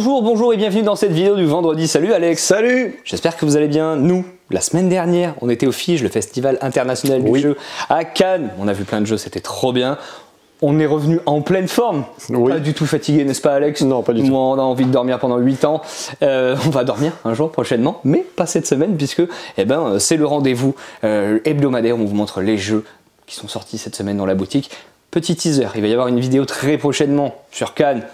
Bonjour et bienvenue dans cette vidéo du vendredi. Salut Alex. Salut. J'espère que vous allez bien. Nous, la semaine dernière, on était au FIGE, le Festival International du Jeu à Cannes. On a vu plein de jeux, c'était trop bien. On est revenu en pleine forme. Pas du tout fatigué, n'est-ce pas Alex? Non, pas du tout. Moi, on a envie de dormir pendant 8 ans. On va dormir un jour prochainement, mais pas cette semaine puisque c'est le rendez-vous hebdomadaire où on vous montre les jeux qui sont sortis cette semaine dans la boutique. Petit teaser, il va y avoir une vidéo très prochainement sur Cannes.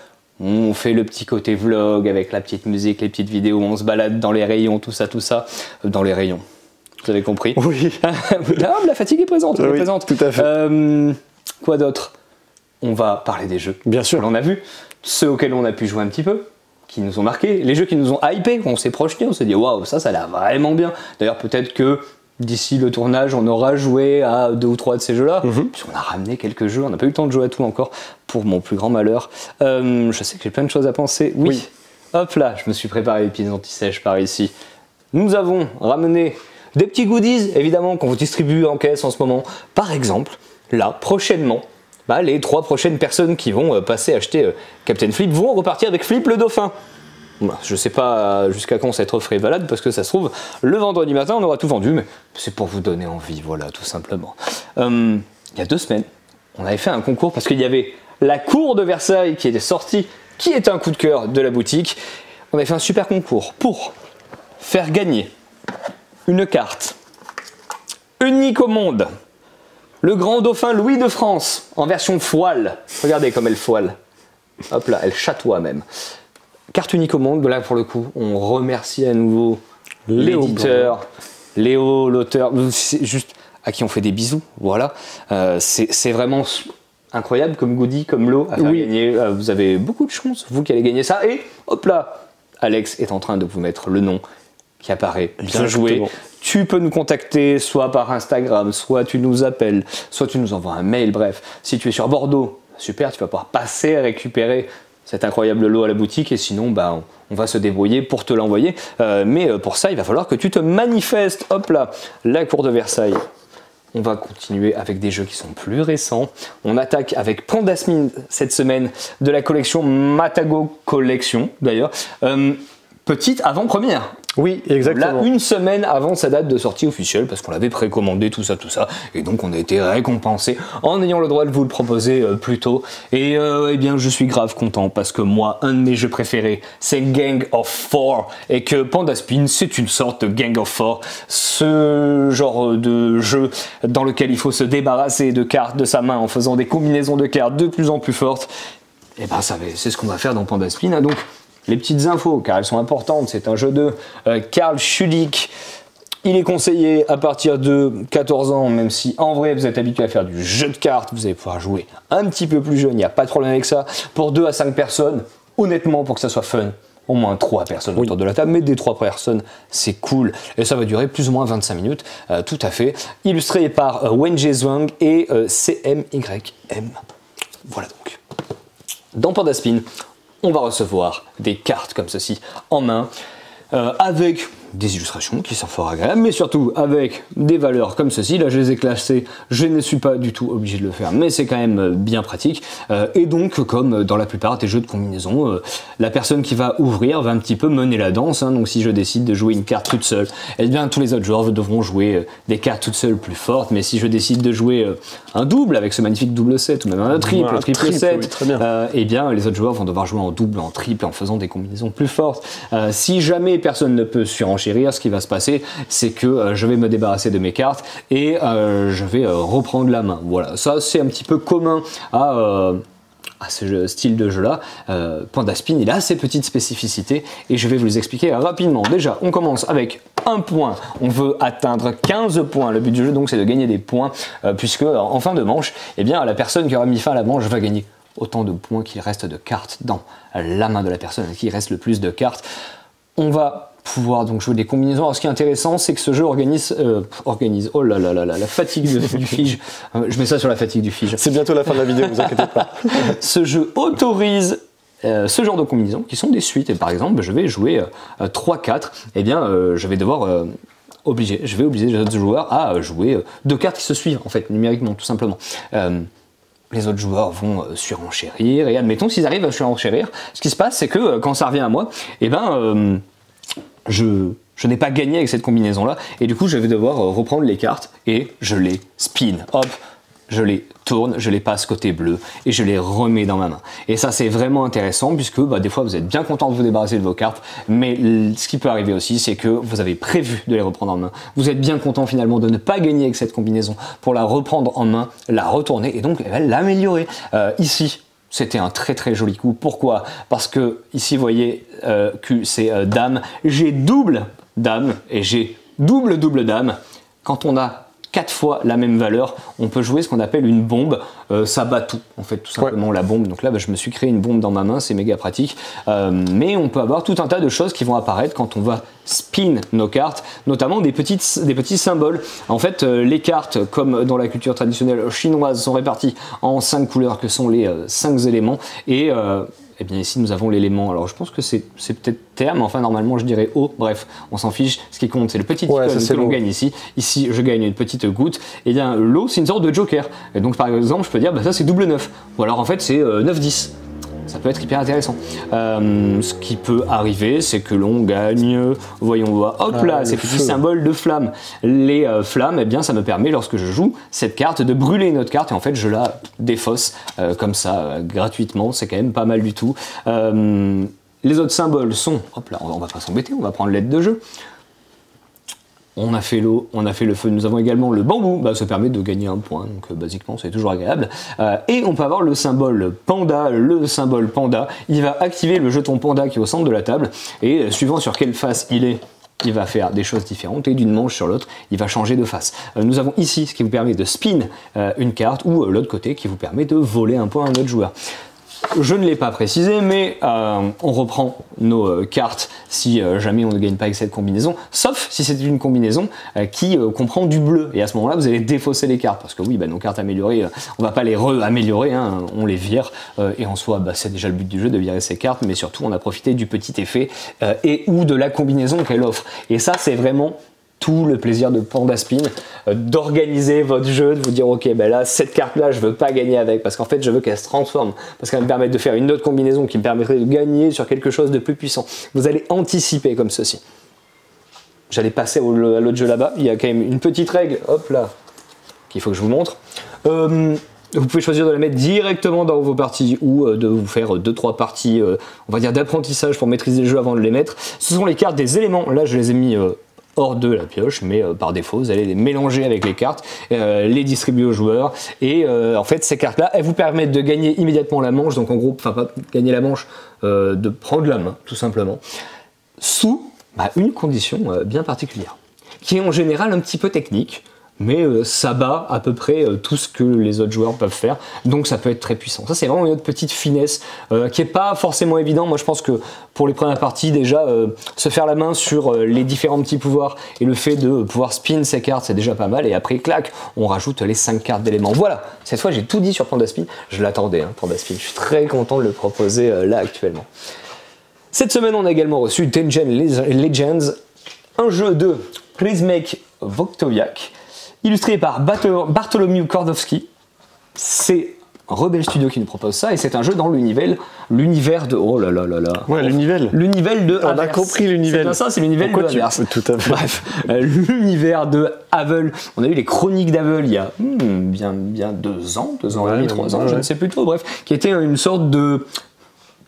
On fait le petit côté vlog avec la petite musique, les petites vidéos où on se balade dans les rayons, tout ça. Dans les rayons. Vous avez compris? Oui. La fatigue est présente. Oui, présente. Tout à fait. Quoi d'autre? On va parler des jeux. Bien sûr. On a vu ceux auxquels on a pu jouer un petit peu, qui nous ont marqué, les jeux qui nous ont hypé, on s'est projeté, on s'est dit waouh, ça a l'air vraiment bien. D'ailleurs, peut-être que d'ici le tournage, on aura joué à 2 ou 3 de ces jeux-là. Puisqu'on a ramené quelques jeux, on n'a pas eu le temps de jouer à tout encore, pour mon plus grand malheur. Je sais que j'ai plein de choses à penser. Oui. Hop là, je me suis préparé les pieds anti-sèche par ici. Nous avons ramené des petits goodies, évidemment, qu'on vous distribue en caisse en ce moment. Par exemple, là, prochainement, les 3 prochaines personnes qui vont passer acheter Captain Flip vont repartir avec Flip le Dauphin. Je sais pas jusqu'à quand cette offre est valable parce que ça se trouve le vendredi matin on aura tout vendu, mais c'est pour vous donner envie, voilà, tout simplement. Il y a 2 semaines, on avait fait un concours parce qu'il y avait la cour de Versailles qui était sortie, qui est un coup de cœur de la boutique. On avait fait un super concours pour faire gagner une carte unique au monde, le grand dauphin Louis de France en version foile. Regardez comme elle foile. Hop là, elle chatoie même. Carte unique au monde, là pour le coup, on remercie à nouveau l'éditeur, Léo, l'auteur, juste à qui on fait des bisous, voilà. C'est vraiment incroyable comme goodie, comme lot à faire gagner. Vous avez beaucoup de chance, vous qui allez gagner ça. Et hop là, Alex est en train de vous mettre le nom qui apparaît. Bien joué. Tu peux nous contacter soit par Instagram, soit tu nous appelles, soit tu nous envoies un mail, bref. Si tu es sur Bordeaux, super, tu vas pouvoir passer à récupérer cet incroyable lot à la boutique et sinon on va se débrouiller pour te l'envoyer. Mais pour ça, il va falloir que tu te manifestes. Hop là, la cour de Versailles. On va continuer avec des jeux qui sont plus récents. On attaque avec Pandasmine cette semaine de la collection Matago Collection d'ailleurs. Petite avant-première. Oui, exactement. Là, une semaine avant sa date de sortie officielle, parce qu'on l'avait précommandé, tout ça, et donc on a été récompensé en ayant le droit de vous le proposer plus tôt. Et eh bien, je suis grave content, parce que moi, un de mes jeux préférés, c'est Gang of Four, et que Pandaspin, c'est une sorte de Gang of Four, ce genre de jeu dans lequel il faut se débarrasser de cartes de sa main en faisant des combinaisons de cartes de plus en plus fortes. Et ben, c'est ce qu'on va faire dans Pandaspin, hein, donc. Les petites infos, car elles sont importantes, c'est un jeu de Karl Schulich. Il est conseillé à partir de 14 ans, même si en vrai vous êtes habitué à faire du jeu de cartes, vous allez pouvoir jouer un petit peu plus jeune, il n'y a pas de problème avec ça. Pour 2 à 5 personnes, honnêtement, pour que ça soit fun, au moins 3 personnes autour de la table, mais des 3 personnes, c'est cool. Et ça va durer plus ou moins 25 minutes, tout à fait. Illustré par Wenjie Zhuang et CMYM. Voilà donc. Dans Pandaspin, on va recevoir des cartes comme ceci en main, avec des illustrations qui sont fort agréables, mais surtout avec des valeurs comme ceci. Là, je les ai classées, je ne suis pas du tout obligé de le faire, mais c'est quand même bien pratique. Et donc, comme dans la plupart des jeux de combinaison, la personne qui va ouvrir va un petit peu mener la danse. Hein. Donc, si je décide de jouer une carte toute seule, eh bien, tous les autres joueurs devront jouer des cartes toutes seules plus fortes. Mais si je décide de jouer un double avec ce magnifique double 7 ou même un triple 7, eh bien, les autres joueurs vont devoir jouer en double, en triple, en faisant des combinaisons plus fortes. Si jamais personne ne peut surenchérir, ce qui va se passer, c'est que je vais me débarrasser de mes cartes et je vais reprendre la main. Voilà, ça c'est un petit peu commun à ce style de jeu là. Pandaspin, il a ses petites spécificités et je vais vous les expliquer rapidement. Déjà, on commence avec 1 point, on veut atteindre 15 points. Le but du jeu donc c'est de gagner des points puisque en fin de manche, eh bien, la personne qui aura mis fin à la manche va gagner autant de points qu'il reste de cartes dans la main de la personne à qui il reste le plus de cartes. On va pouvoir donc jouer des combinaisons. Alors ce qui est intéressant, c'est que ce jeu organise oh là là là là, la fatigue du FIGE. Je mets ça sur la fatigue du FIGE. C'est bientôt la fin de la vidéo, vous inquiétez pas. Ce jeu autorise ce genre de combinaisons qui sont des suites. Et par exemple, je vais jouer 3-4. Eh bien, je vais devoir obliger les autres joueurs à jouer 2 cartes qui se suivent, en fait, numériquement, tout simplement. les autres joueurs vont surenchérir, et admettons s'ils arrivent à surenchérir, ce qui se passe c'est que quand ça revient à moi, eh ben je n'ai pas gagné avec cette combinaison là, et du coup je vais devoir reprendre les cartes et je les spin, hop, je les tourne, je les passe côté bleu et je les remets dans ma main. Et ça c'est vraiment intéressant puisque des fois vous êtes bien content de vous débarrasser de vos cartes, mais ce qui peut arriver aussi c'est que vous avez prévu de les reprendre en main. Vous êtes bien content finalement de ne pas gagner avec cette combinaison pour la reprendre en main, la retourner et donc l'améliorer. Ici, c'était un très très joli coup. Pourquoi? Parce que ici vous voyez que c'est dame, j'ai double dame et j'ai double dame. Quand on a 4 fois la même valeur, on peut jouer ce qu'on appelle une bombe, ça bat tout, en fait, tout simplement la bombe. Donc là, je me suis créé une bombe dans ma main, c'est méga pratique. Mais on peut avoir tout un tas de choses qui vont apparaître quand on va spin nos cartes, notamment des petits symboles. En fait, les cartes, comme dans la culture traditionnelle chinoise, sont réparties en 5 couleurs que sont les 5 éléments. Et eh bien ici nous avons l'élément, alors je pense que c'est peut-être terre, mais enfin normalement je dirais eau, bref, on s'en fiche, ce qui compte c'est le petit icône que l'on gagne ici. Ici je gagne une petite goutte, et bien l'eau c'est une sorte de joker, et donc par exemple je peux dire ça c'est double 9, ou alors en fait c'est 9-10. Ça peut être hyper intéressant. Ce qui peut arriver, c'est que l'on gagne, voyons voir, hop là, ces petits symboles de flammes. Les flammes, eh bien, ça me permet, lorsque je joue cette carte, de brûler une autre carte et en fait, je la défausse comme ça, gratuitement. C'est quand même pas mal du tout. Les autres symboles sont, hop là, on va pas s'embêter, on va prendre l'aide de jeu. On a fait l'eau, on a fait le feu, nous avons également le bambou, ça permet de gagner un point, donc basiquement c'est toujours agréable. Et on peut avoir le symbole panda, il va activer le jeton panda qui est au centre de la table, et suivant sur quelle face il va faire des choses différentes, et d'une manche sur l'autre, il va changer de face. Nous avons ici ce qui vous permet de spin une carte, ou l'autre côté qui vous permet de voler un point à un autre joueur. Je ne l'ai pas précisé, mais on reprend nos cartes si jamais on ne gagne pas avec cette combinaison, sauf si c'est une combinaison qui comprend du bleu. Et à ce moment-là, vous allez défausser les cartes, parce que oui, nos cartes améliorées, on ne va pas les re-améliorer, on les vire. Et en soi, c'est déjà le but du jeu de virer ces cartes, mais surtout, on a profité du petit effet et ou de la combinaison qu'elle offre. Et ça, c'est vraiment tout le plaisir de Panda Spin, d'organiser votre jeu, de vous dire ok là cette carte là je veux pas gagner avec parce qu'en fait je veux qu'elle se transforme, parce qu'elle me permet de faire une autre combinaison qui me permettrait de gagner sur quelque chose de plus puissant. Vous allez anticiper comme ceci. J'allais passer à l'autre jeu là-bas, il y a quand même une petite règle, hop là, qu'il faut que je vous montre. Vous pouvez choisir de la mettre directement dans vos parties ou de vous faire 2-3 parties, on va dire d'apprentissage pour maîtriser le jeu avant de les mettre. Ce sont les cartes des éléments, là je les ai mis hors de la pioche, mais par défaut vous allez les mélanger avec les cartes, les distribuer aux joueurs, et en fait ces cartes là elles vous permettent de gagner immédiatement la manche, donc en gros, enfin pas gagner la manche, de prendre la main tout simplement, sous une condition bien particulière, qui est en général un petit peu technique, mais ça bat à peu près tout ce que les autres joueurs peuvent faire, donc ça peut être très puissant. Ça c'est vraiment une autre petite finesse qui est pas forcément évident. Moi je pense que pour les premières parties déjà, se faire la main sur les différents petits pouvoirs et le fait de pouvoir spin ces cartes c'est déjà pas mal, et après clac, on rajoute les 5 cartes d'éléments. Voilà, cette fois j'ai tout dit sur Panda Spin, je l'attendais Panda Spin, je suis très content de le proposer là actuellement. Cette semaine on a également reçu Dungeon Legends, un jeu de Przemek Wojtkowiak, illustré par Bartholomew Kordowski. C'est Rebel Studio qui nous propose ça, et c'est un jeu dans l'univers de... Oh là là là là. Ouais, l'univers de on a compris l'univers. C'est bien ça, c'est l'univers de Averse. Tout à fait. Bref, l'univers de Havel. On a eu les chroniques d'Havel il y a bien 2 ans, 2 ans et demi, 3 ans, je ne sais plus trop, bref, qui était une sorte de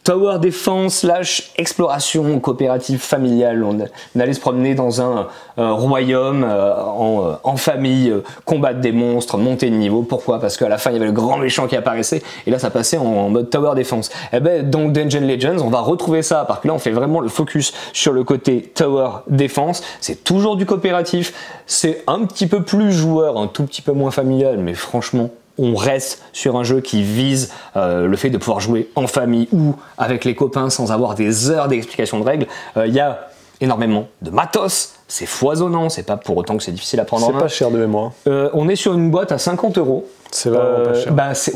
Tower Defense / exploration coopérative familiale. On allait se promener dans un royaume en famille, combattre des monstres, monter de niveau. Pourquoi? Parce qu'à la fin il y avait le grand méchant qui apparaissait, et là ça passait en mode Tower Defense. Et dans Dungeon Legends on va retrouver ça, parce que là on fait vraiment le focus sur le côté Tower Defense. C'est toujours du coopératif, c'est un petit peu plus joueur, un tout petit peu moins familial, mais franchement on reste sur un jeu qui vise le fait de pouvoir jouer en famille ou avec les copains sans avoir des heures d'explication de règles. Il y a énormément de matos, c'est foisonnant, c'est pas pour autant que c'est difficile à prendre en main. C'est pas cher de mémoire. On est sur une boîte à 50 €. C'est vraiment pas cher.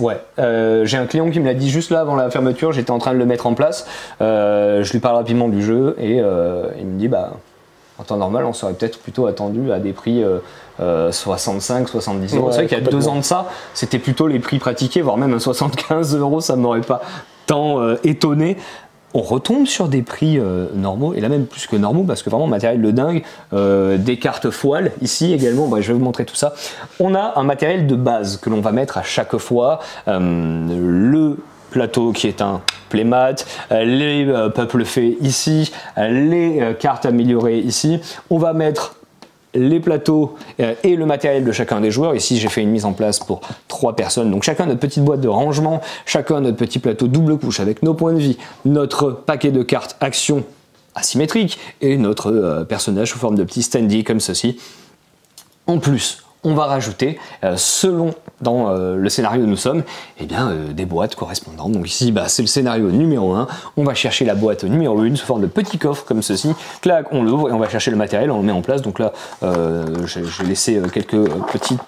J'ai un client qui me l'a dit juste là avant la fermeture, j'étais en train de le mettre en place. Je lui parle rapidement du jeu et il me dit En temps normal, on serait peut-être plutôt attendu à des prix 65, 70 euros. C'est vrai qu'il y a 2 ans de ça, c'était plutôt les prix pratiqués, voire même un 75 euros, ça ne m'aurait pas tant étonné. On retombe sur des prix normaux, et là même plus que normaux, parce que vraiment matériel de dingue, des cartes foiles, ici également, je vais vous montrer tout ça. On a un matériel de base que l'on va mettre à chaque fois, le plateau qui est un playmat, les peuples faits ici, les cartes améliorées ici. On va mettre les plateaux et le matériel de chacun des joueurs. Ici j'ai fait une mise en place pour 3 personnes, donc chacun notre petite boîte de rangement, chacun notre petit plateau double couche avec nos points de vie, notre paquet de cartes action asymétrique et notre personnage sous forme de petit standee comme ceci. En plus, on va rajouter, selon dans le scénario où nous sommes, des boîtes correspondantes. Donc ici, c'est le scénario numéro 1. On va chercher la boîte numéro 1 sous forme de petit coffre comme ceci. Clac, on l'ouvre et on va chercher le matériel, on le met en place. Donc là, j'ai laissé quelques petites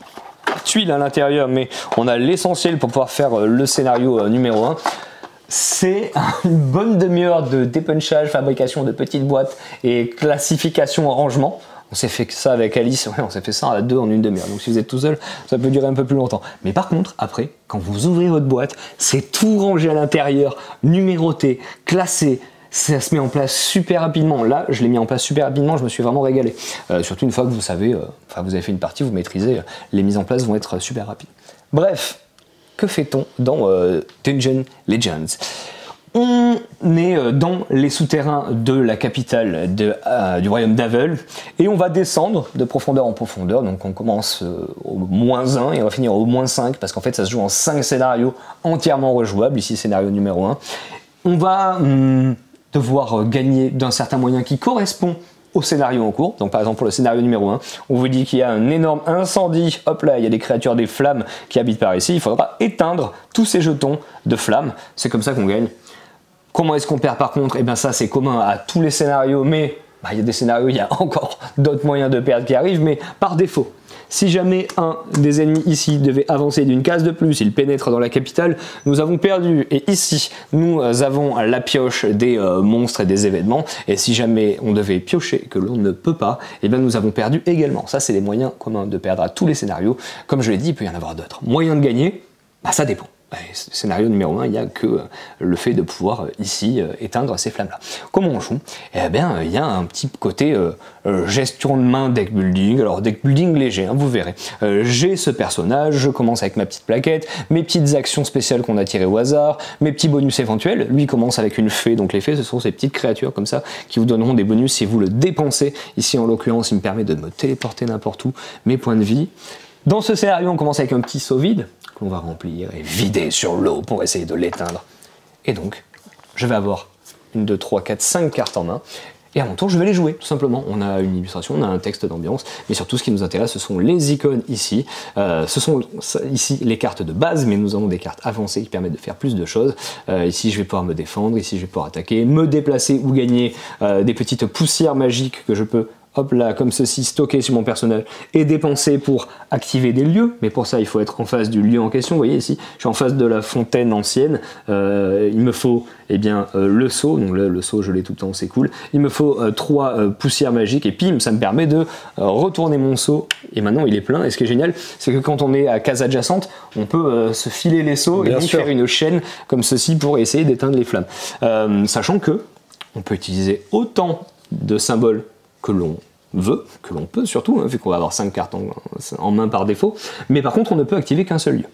tuiles à l'intérieur, mais on a l'essentiel pour pouvoir faire le scénario numéro 1. C'est une bonne demi-heure de dépunchage, fabrication de petites boîtes et classification en rangement. On s'est fait ça avec Alice, on s'est fait ça à 2 en une demi-heure. Donc si vous êtes tout seul, ça peut durer un peu plus longtemps. Mais par contre, après, quand vous ouvrez votre boîte, c'est tout rangé à l'intérieur, numéroté, classé. Ça se met en place super rapidement. Là, je l'ai mis en place super rapidement, je me suis vraiment régalé. Surtout une fois que vous savez, vous avez fait une partie, vous maîtrisez, les mises en place vont être super rapides. Bref, que fait-on dans Dungeon Legends ? On est dans les souterrains de la capitale du royaume d'Avel et on va descendre de profondeur en profondeur. Donc on commence au -1 et on va finir au -5 parce qu'en fait ça se joue en 5 scénarios entièrement rejouables. Ici scénario numéro 1. On va devoir gagner d'un certain moyen qui correspond au scénario en cours. Donc par exemple pour le scénario numéro 1, on vous dit qu'il y a un énorme incendie, hop là, il y a des créatures des flammes qui habitent par ici, il faudra éteindre tous ces jetons de flammes, c'est comme ça qu'on gagne. Comment est-ce qu'on perd par contre? Ça c'est commun à tous les scénarios, mais il y a des scénarios, il y a encore d'autres moyens de perdre qui arrivent, mais par défaut. Si jamais un des ennemis ici devait avancer d'une case de plus, il pénètre dans la capitale, nous avons perdu. Et ici, nous avons la pioche des monstres et des événements. Et si jamais on devait piocher que l'on ne peut pas, nous avons perdu également. Ça, c'est les moyens communs de perdre à tous les scénarios. Comme je l'ai dit, il peut y en avoir d'autres. Moyens de gagner, ça dépend. Scénario numéro 1, il n'y a que le fait de pouvoir ici éteindre ces flammes-là. Comment on joue? Il y a un petit côté gestion de main deck building. Alors deck building léger, vous verrez. J'ai ce personnage, je commence avec ma petite plaquette, mes petites actions spéciales qu'on a tirées au hasard, mes petits bonus éventuels. Lui commence avec une fée, donc les fées ce sont ces petites créatures comme ça qui vous donneront des bonus si vous le dépensez. Ici en l'occurrence, il me permet de me téléporter n'importe où, mes points de vie. Dans ce scénario, on commence avec un petit seau vide qu'on va remplir et vider sur l'eau pour essayer de l'éteindre. Et donc, je vais avoir 1, 2, 3, 4, 5 cartes en main. Et à mon tour, je vais les jouer, tout simplement. On a une illustration, on a un texte d'ambiance, mais surtout ce qui nous intéresse, ce sont les icônes ici. Ce sont ici les cartes de base, mais nous avons des cartes avancées qui permettent de faire plus de choses. Ici, je vais pouvoir me défendre, ici, je vais pouvoir attaquer, me déplacer ou gagner des petites poussières magiques que je peux hop là, comme ceci, stocké sur mon personnage et dépenser pour activer des lieux. Mais pour ça, il faut être en face du lieu en question. Vous voyez ici, je suis en face de la fontaine ancienne. Il me faut le seau. Donc là, le seau, je l'ai tout le temps, c'est cool. Il me faut 3 poussières magiques et pim, ça me permet de retourner mon seau. Et maintenant, il est plein. Et ce qui est génial, c'est que quand on est à case adjacente, on peut se filer les seaux et faire une chaîne comme ceci pour essayer d'éteindre les flammes. Sachant que on peut utiliser autant de symboles que l'on veut, que l'on peut surtout, vu qu'on va avoir 5 cartes en main par défaut, mais par contre on ne peut activer qu'un seul lieu.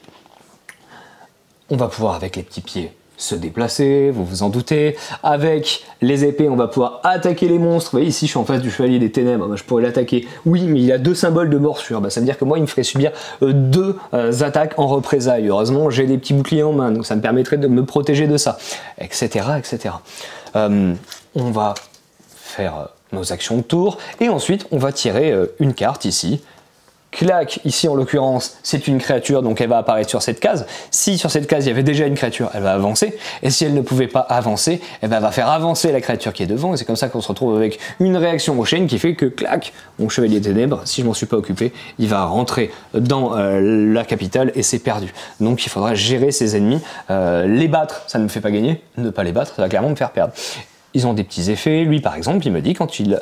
On va pouvoir avec les petits pieds se déplacer, vous vous en doutez, avec les épées on va pouvoir attaquer les monstres. Vous voyez ici je suis en face du chevalier des ténèbres, je pourrais l'attaquer, oui mais il a 2 symboles de morsure, ça veut dire que moi il me ferait subir 2 attaques en représailles. Heureusement j'ai des petits boucliers en main, donc ça me permettrait de me protéger de ça, etc. etc. On va faire nos actions de tour, et ensuite on va tirer une carte ici. Clac, ici en l'occurrence c'est une créature, donc elle va apparaître sur cette case. Si sur cette case il y avait déjà une créature, elle va avancer, et si elle ne pouvait pas avancer, elle va faire avancer la créature qui est devant, et c'est comme ça qu'on se retrouve avec une réaction aux chaînes qui fait que clac, mon chevalier ténèbres, si je m'en suis pas occupé, il va rentrer dans la capitale et c'est perdu. Donc il faudra gérer ses ennemis, les battre, ça ne me fait pas gagner, ne pas les battre, ça va clairement me faire perdre. ils ont des petits effets. Lui, par exemple, il me dit quand il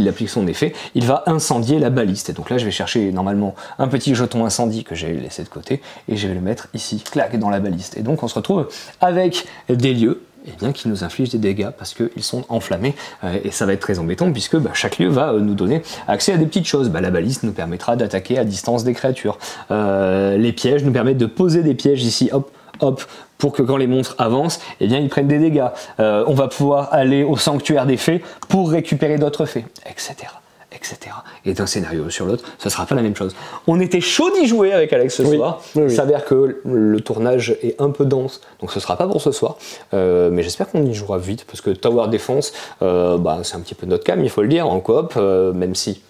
applique son effet, il va incendier la baliste. Et donc là, je vais chercher normalement un petit jeton incendie que j'ai laissé de côté et je vais le mettre ici, clac, dans la baliste. Et donc, on se retrouve avec des lieux qui nous infligent des dégâts parce qu'ils sont enflammés et ça va être très embêtant puisque chaque lieu va nous donner accès à des petites choses. La baliste nous permettra d'attaquer à distance des créatures. Les pièges nous permettent de poser des pièges ici, hop, hop, pour que quand les monstres avancent, ils prennent des dégâts. On va pouvoir aller au sanctuaire des fées pour récupérer d'autres fées, etc. Et d'un scénario sur l'autre, ce sera pas la même chose. On était chaud d'y jouer avec Alex ce soir. Il s'avère que le tournage est un peu dense, donc ce sera pas pour ce soir. Mais j'espère qu'on y jouera vite, parce que Tower Defense, c'est un petit peu notre cam, il faut le dire, en coop, même si...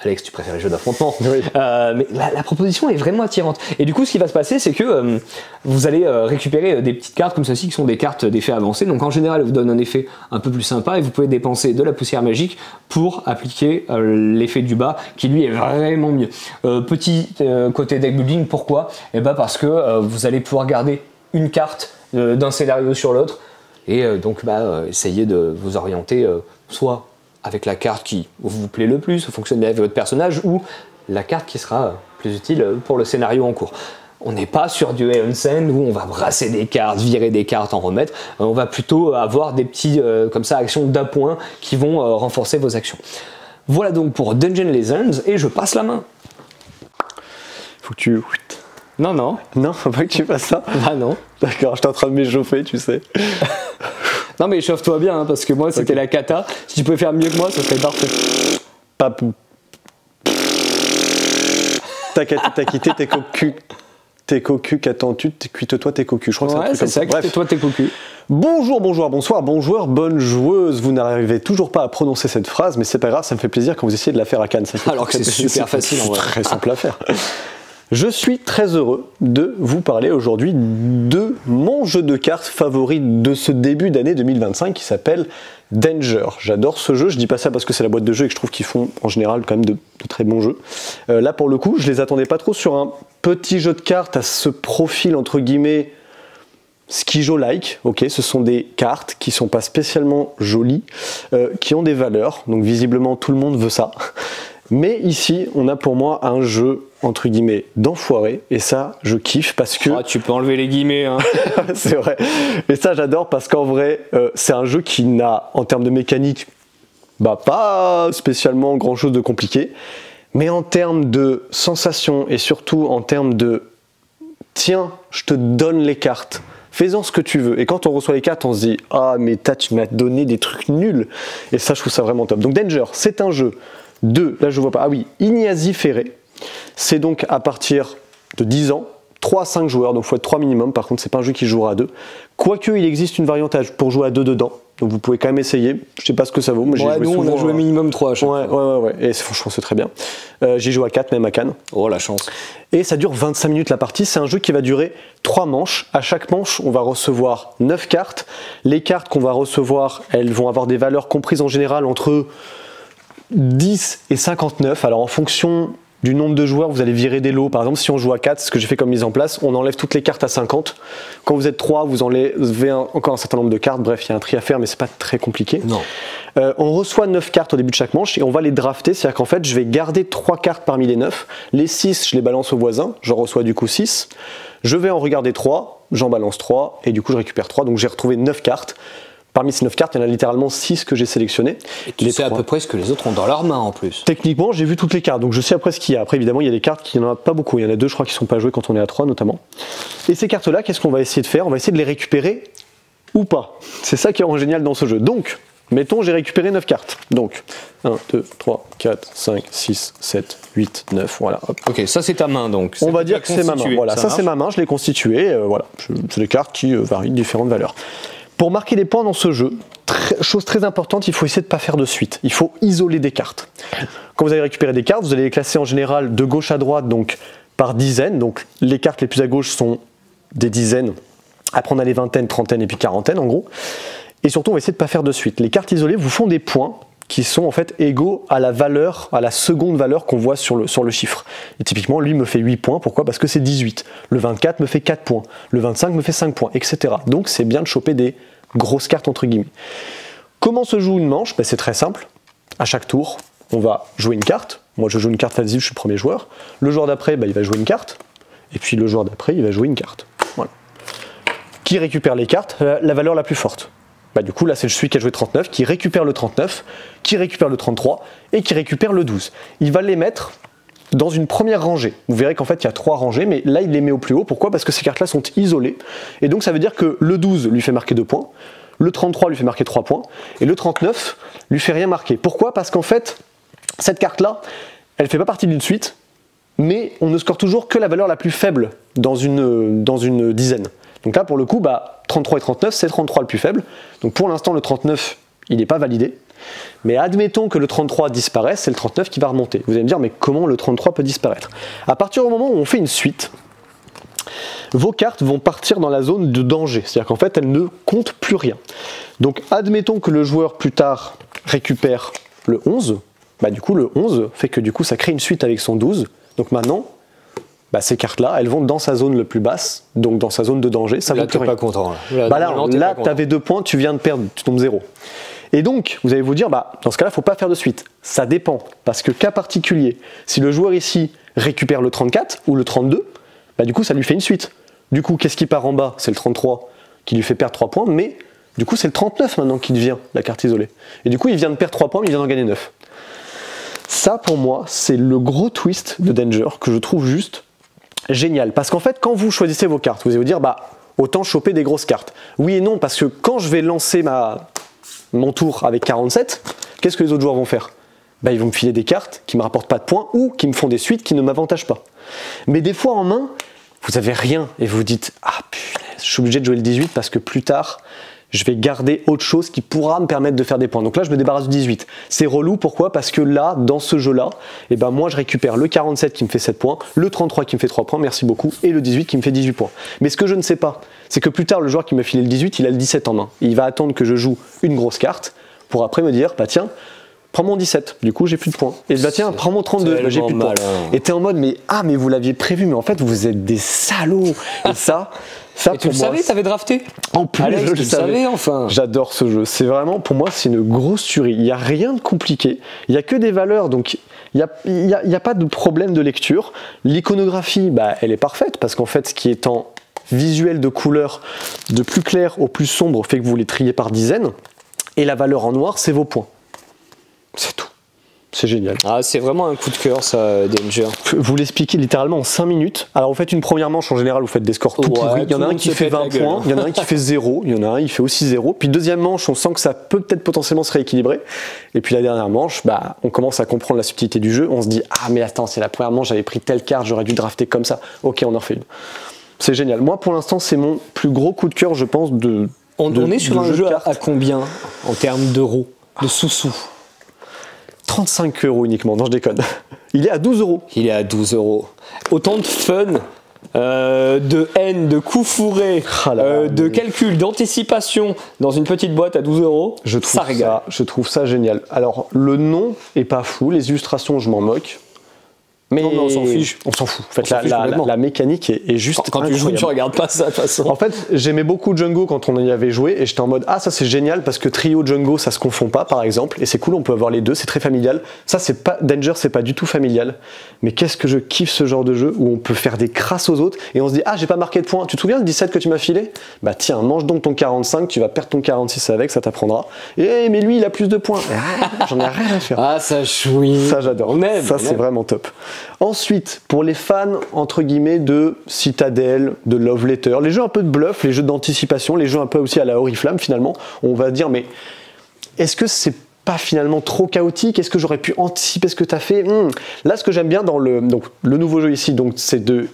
Alex, tu préfères les jeux d'affrontement. Oui. Mais la proposition est vraiment attirante. Et du coup, ce qui va se passer, c'est que vous allez récupérer des petites cartes comme ceci, qui sont des cartes d'effets avancés. Donc en général, elles vous donnent un effet un peu plus sympa et vous pouvez dépenser de la poussière magique pour appliquer l'effet du bas, qui lui est vraiment mieux. Petit côté deck building, pourquoi ? Parce que vous allez pouvoir garder une carte d'un scénario sur l'autre et donc essayer de vous orienter soit avec la carte qui vous plaît le plus, fonctionne bien avec votre personnage, ou la carte qui sera plus utile pour le scénario en cours. On n'est pas sur du Aeon Send où on va brasser des cartes, virer des cartes, en remettre. On va plutôt avoir des petits actions d'appoint qui vont renforcer vos actions. Voilà donc pour Dungeon Legends et je passe la main. Faut que tu... Non, faut pas que tu fasses ça. Non. D'accord, j'étais en train de m'échauffer, tu sais. Non mais chauffe-toi bien, parce que moi c'était la cata. Si tu pouvais faire mieux que moi, ce serait parfait. Papou. T'as quitté tes cocus, qu'attends-tu? Quitte-toi tes cocus, je crois que c'est un truc comme ça. Bref, quitte-toi tes cocus. Bonjour, bonsoir, bon joueur, bonne joueuse. Vous n'arrivez toujours pas à prononcer cette phrase, mais c'est pas grave, ça me fait plaisir quand vous essayez de la faire à Cannes. Alors que c'est super facile en vrai. C'est très simple à faire. Je suis très heureux de vous parler aujourd'hui de mon jeu de cartes favori de ce début d'année 2025 qui s'appelle Danger. J'adore ce jeu, je dis pas ça parce que c'est la boîte de jeu et que je trouve qu'ils font en général quand même de très bons jeux. Là pour le coup, je les attendais pas trop sur un petit jeu de cartes à ce profil entre guillemets Skijo-like. Ok, ce sont des cartes qui sont pas spécialement jolies, qui ont des valeurs, donc visiblement tout le monde veut ça. Mais ici, on a pour moi un jeu, entre guillemets, d'enfoiré, et ça, je kiffe parce que... tu peux enlever les guillemets, hein. C'est vrai. Et ça, j'adore parce qu'en vrai, c'est un jeu qui n'a, en termes de mécanique, pas spécialement grand-chose de compliqué, mais en termes de sensations et surtout en termes de « tiens, je te donne les cartes ». Fais-en ce que tu veux. Et quand on reçoit les cartes, on se dit « ah, mais tu m'as donné des trucs nuls ». Et ça, je trouve ça vraiment top. Donc Danger, c'est un jeu là je vois pas, Ignazi Ferré. C'est donc à partir de 10 ans, 3 à 5 joueurs, donc il faut être 3 minimum. Par contre, c'est pas un jeu qui jouera à 2. Quoique, il existe une variante pour jouer à 2 dedans. Donc vous pouvez quand même essayer. Je sais pas ce que ça vaut. Moi, on a joué minimum 3 à chaque fois. Ouais. Et franchement, c'est très bien. J'ai joué à 4, même à Cannes. Oh, la chance. Et ça dure 25 minutes la partie. C'est un jeu qui va durer 3 manches. À chaque manche, on va recevoir 9 cartes. Les cartes qu'on va recevoir, elles vont avoir des valeurs comprises en général entre 10 et 59. Alors en fonction du nombre de joueurs, vous allez virer des lots. Par exemple, si on joue à 4, ce que j'ai fait comme mise en place, on enlève toutes les cartes à 50. Quand vous êtes 3, vous enlevez encore un certain nombre de cartes. Bref, il y a un tri à faire, mais c'est pas très compliqué. Non. On reçoit 9 cartes au début de chaque manche et on va les drafter. C'est-à-dire qu'en fait, je vais garder 3 cartes parmi les 9. Les 6, je les balance au voisin. J'en reçois du coup 6. Je vais en regarder 3. J'en balance 3. Et du coup, je récupère 3. Donc j'ai retrouvé 9 cartes. Parmi ces 9 cartes, il y en a littéralement 6 que j'ai sélectionnées. Et tu sais à peu près ce que les autres ont dans leurs mains en plus. Techniquement, j'ai vu toutes les cartes, donc je sais après ce qu'il y a. Après, évidemment, il y a des cartes qui n'en a pas beaucoup. Il y en a 2, je crois, qui ne sont pas jouées quand on est à 3 notamment. Et ces cartes-là, qu'est-ce qu'on va essayer de faire? On va essayer de les récupérer ou pas. C'est ça qui est vraiment génial dans ce jeu. Donc, mettons, j'ai récupéré 9 cartes. Donc, 1, 2, 3, 4, 5, 6, 7, 8, 9, voilà. Hop. Ok, ça c'est ta main donc. On va dire que c'est ma main. Voilà, ça c'est ma main, je l'ai constituée. Voilà, c'est des cartes qui varient de différentes valeurs. Pour marquer des points dans ce jeu, chose très importante, il faut essayer de ne pas faire de suite. Il faut isoler des cartes. Quand vous allez récupérer des cartes, vous allez les classer en général de gauche à droite, donc par dizaines. Donc les cartes les plus à gauche sont des dizaines. Après on a les vingtaines, trentaines et puis quarantaines en gros. Et surtout on va essayer de ne pas faire de suite. Les cartes isolées vous font des points qui sont en fait égaux à la valeur, à la seconde valeur qu'on voit sur le chiffre. Et typiquement, lui me fait 8 points, pourquoi? Parce que c'est 18. Le 24 me fait 4 points, le 25 me fait 5 points, etc. Donc c'est bien de choper des grosse carte entre guillemets. Comment se joue une manche? C'est très simple. À chaque tour, on va jouer une carte. Moi, je joue une carte facile, je suis le premier joueur. Le joueur d'après, il va jouer une carte. Et puis le joueur d'après, il va jouer une carte. Voilà. Qui récupère les cartes? La valeur la plus forte. Du coup, là, c'est celui qui a joué 39, qui récupère le 39, qui récupère le 33 et qui récupère le 12. Il va les mettre dans une première rangée. Vous verrez qu'en fait, il y a 3 rangées, mais là, il les met au plus haut. Pourquoi? Parce que ces cartes-là sont isolées. Et donc, ça veut dire que le 12 lui fait marquer 2 points, le 33 lui fait marquer 3 points, et le 39 lui fait rien marquer. Pourquoi? Parce qu'en fait, cette carte-là, elle ne fait pas partie d'une suite, mais on ne score toujours que la valeur la plus faible dans une dizaine. Donc là, pour le coup, 33 et 39, c'est 33 le plus faible. Donc pour l'instant, le 39, il n'est pas validé. Mais admettons que le 33 disparaisse, c'est le 39 qui va remonter. Vous allez me dire, mais comment le 33 peut disparaître? À partir du moment où on fait une suite, vos cartes vont partir dans la zone de danger. C'est-à-dire qu'en fait, elles ne comptent plus rien. Donc admettons que le joueur, plus tard, récupère le 11. Du coup, le 11 fait que du coup, ça crée une suite avec son 12. Donc maintenant, ces cartes-là, elles vont dans sa zone le plus basse, donc dans sa zone de danger. Ça là, vaut plus rien. Pas content. Là, tu avais 2 points, tu viens de perdre, tu tombes 0. Et donc, vous allez vous dire, dans ce cas-là, il ne faut pas faire de suite. Ça dépend, parce que cas particulier, si le joueur ici récupère le 34 ou le 32, du coup, ça lui fait une suite. Du coup, qu'est-ce qui part en bas? C'est le 33 qui lui fait perdre 3 points, mais du coup, c'est le 39 maintenant qui devient la carte isolée. Et du coup, il vient de perdre 3 points, mais il vient d'en gagner 9. Ça, pour moi, c'est le gros twist de Danger que je trouve juste génial. Parce qu'en fait, quand vous choisissez vos cartes, vous allez vous dire, autant choper des grosses cartes. Oui et non, parce que quand je vais lancer mon tour avec 47, qu'est-ce que les autres joueurs vont faire? Ils vont me filer des cartes qui ne me rapportent pas de points ou qui me font des suites qui ne m'avantagent pas. Mais des fois en main, vous n'avez rien et vous dites, ah punaise, je suis obligé de jouer le 18 parce que plus tard, je vais garder autre chose qui pourra me permettre de faire des points. Donc là, je me débarrasse du 18. C'est relou, pourquoi? Parce que là, dans ce jeu-là, moi, je récupère le 47 qui me fait 7 points, le 33 qui me fait 3 points, merci beaucoup, et le 18 qui me fait 18 points. Mais ce que je ne sais pas, c'est que plus tard, le joueur qui m'a filé le 18, il a le 17 en main. Et il va attendre que je joue une grosse carte pour après me dire, tiens, prends mon 17, du coup j'ai plus de points. Et tiens, prends mon 32, j'ai plus de points. Et t'es en mode, mais vous l'aviez prévu, mais en fait, vous êtes des salauds. Et ça, et tu le savais, t'avais drafté? En plus, Alex, je le savais, enfin. J'adore ce jeu. C'est vraiment, pour moi, c'est une grosse tuerie. Il n'y a rien de compliqué. Il n'y a que des valeurs, donc il n'y a pas de problème de lecture. L'iconographie, elle est parfaite, parce qu'en fait, ce qui est en visuel de couleur, de plus clair au plus sombre, fait que vous les triez par dizaines. Et la valeur en noir, c'est vos points. C'est tout. C'est génial. C'est vraiment un coup de cœur, ça, Danger. Vous l'expliquez littéralement en 5 minutes. Alors, vous faites une première manche, en général, vous faites des scores tout pourris. Il y en a un qui fait 20 points, il y en a un qui fait 0, il y en a un qui fait aussi 0. Puis, deuxième manche, on sent que ça peut peut-être potentiellement se rééquilibrer. Et puis, la dernière manche, on commence à comprendre la subtilité du jeu. On se dit, mais attends, c'est la première manche, j'avais pris telle carte, j'aurais dû drafter comme ça. Ok, on en refait une. C'est génial. Moi, pour l'instant, c'est mon plus gros coup de cœur, je pense, On est sur un jeu à combien en termes d'euros, de sous-sous? 35 € uniquement, non je déconne. Il est à 12 €. Il est à 12 €. Autant de fun, de haine, de coups fourrés, de calcul, d'anticipation dans une petite boîte à 12 €. Ça régale. Je trouve ça génial. Alors le nom est pas fou, les illustrations je m'en moque. Mais non, on s'en fiche. On s'en fout. En fait, la mécanique est juste quand tu joues, tu regardes pas ça de toute façon. En fait, j'aimais beaucoup Django quand on y avait joué et j'étais en mode ça c'est génial parce que Trio Django ça se confond pas par exemple et c'est cool, on peut avoir les deux, c'est très familial. Ça c'est pas Danger, c'est pas du tout familial. Mais qu'est-ce que je kiffe ce genre de jeu où on peut faire des crasses aux autres et on se dit j'ai pas marqué de points. Tu te souviens le 17 que tu m'as filé? Tiens, mange donc ton 45, tu vas perdre ton 46 avec, ça t'apprendra. Mais lui il a plus de points. J'en ai rien à faire. Ça chouine. Ça j'adore. Ça c'est vraiment top. Ensuite, pour les fans, entre guillemets, de Citadel, de Love Letter, les jeux un peu de bluff, les jeux d'anticipation, les jeux un peu aussi à la Oriflamme finalement, on va dire, mais est-ce que c'est pas finalement trop chaotique? Est-ce que j'aurais pu anticiper ce que tu as fait? Là, ce que j'aime bien dans le nouveau jeu ici, c'est de